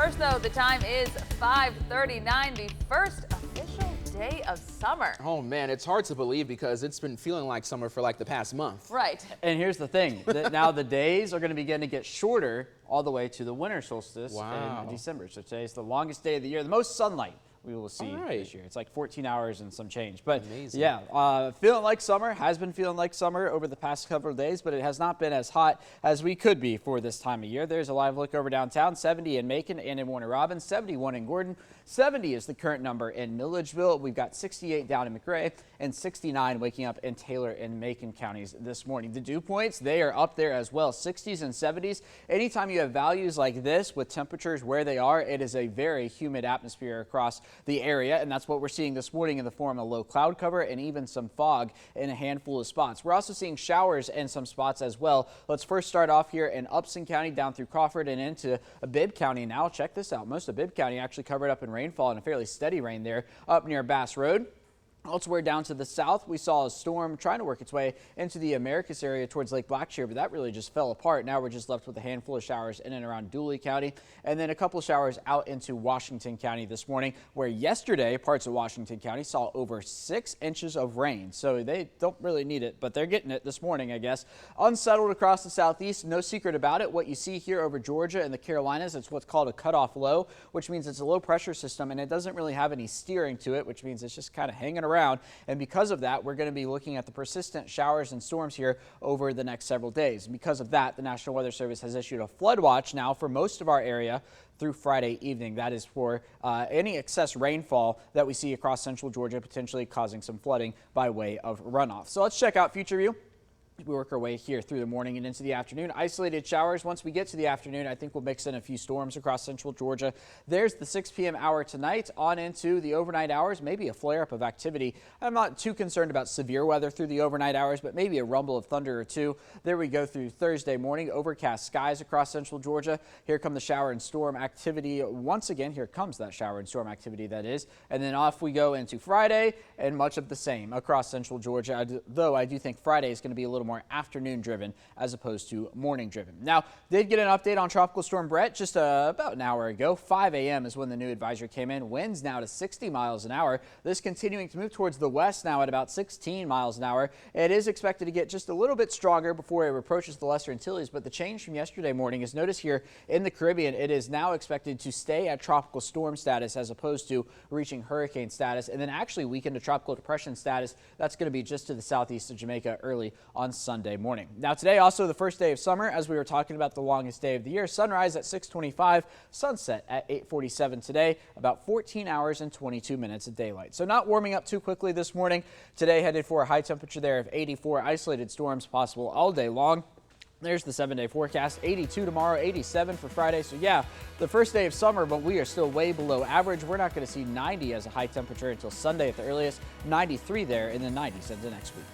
First, though, the time is 5:39, the first official day of summer. Oh man, it's hard to believe because it's been feeling like summer for like the past month. Right. And here's the thing, that now the days are going to begin to get shorter all the way to the winter solstice in December. So today's the longest day of the year, the most sunlight we will see this year. It's like 14 hours and some change. But amazing. Yeah, feeling like summer, has been feeling like summer over the past couple of days, but it has not been as hot as we could be for this time of year. There's a live look over downtown, 70 in Macon and in Warner Robins, 71 in Gordon, 70 is the current number in Milledgeville. We've got 68 down in McRae and 69 waking up in Taylor and Macon counties this morning. The dew points, they are up there as well, 60s and 70s. Anytime you have values like this with temperatures where they are, it is a very humid atmosphere across the area, and that's what we're seeing this morning in the form of low cloud cover and even some fog in a handful of spots. We're also seeing showers in some spots as well. Let's first start off here in Upson County down through Crawford and into Bibb County. Now check this out. Most of Bibb County actually covered up in rainfall and a fairly steady rain there up near Bass Road. Elsewhere down to the south, we saw a storm trying to work its way into the Americus area towards Lake Blackshear, but that really just fell apart. Now we're just left with a handful of showers in and around Dooley County, and then a couple of showers out into Washington County this morning, where yesterday parts of Washington County saw over 6 inches of rain. So they don't really need it, but they're getting it this morning, I guess. Unsettled across the southeast, no secret about it. What you see here over Georgia and the Carolinas, it's what's called a cutoff low, which means it's a low pressure system, and it doesn't really have any steering to it, which means it's just kind of hanging around. And because of that, we're going to be looking at the persistent showers and storms here over the next several days. And because of that, the National Weather Service has issued a flood watch now for most of our area through Friday evening. That is for any excess rainfall that we see across central Georgia, potentially causing some flooding by way of runoff. So let's check out Future View. We work our way here through the morning and into the afternoon. Isolated showers. Once we get to the afternoon, I think we'll mix in a few storms across central Georgia. There's the 6 p.m. hour tonight on into the overnight hours, maybe a flare up of activity. I'm not too concerned about severe weather through the overnight hours, but maybe a rumble of thunder or two. There we go through Thursday morning. Overcast skies across central Georgia. Here come the shower and storm activity. Once again, here comes that shower and storm activity, that is. And then off we go into Friday and much of the same across central Georgia, though I do think Friday is going to be a little more afternoon driven as opposed to morning driven. Now, did get an update on Tropical Storm Brett just about an hour ago. 5 a.m. is when the new advisory came in. Winds now to 60 miles an hour. This continuing to move towards the west now at about 16 miles an hour. It is expected to get just a little bit stronger before it approaches the Lesser Antilles, but the change from yesterday morning is notice here in the Caribbean, it is now expected to stay at tropical storm status as opposed to reaching hurricane status and then actually weaken to tropical depression status. That's going to be just to the southeast of Jamaica early on Sunday morning. Now today also the first day of summer, as we were talking about the longest day of the year. Sunrise at 6:25, sunset at 8:47 today, about 14 hours and 22 minutes of daylight. So not warming up too quickly this morning. Today headed for a high temperature there of 84, isolated storms possible all day long. There's the 7-day forecast, 82 tomorrow, 87 for Friday. So yeah, the first day of summer, but we are still way below average. We're not going to see 90 as a high temperature until Sunday at the earliest, 93 there in the 90s into next week.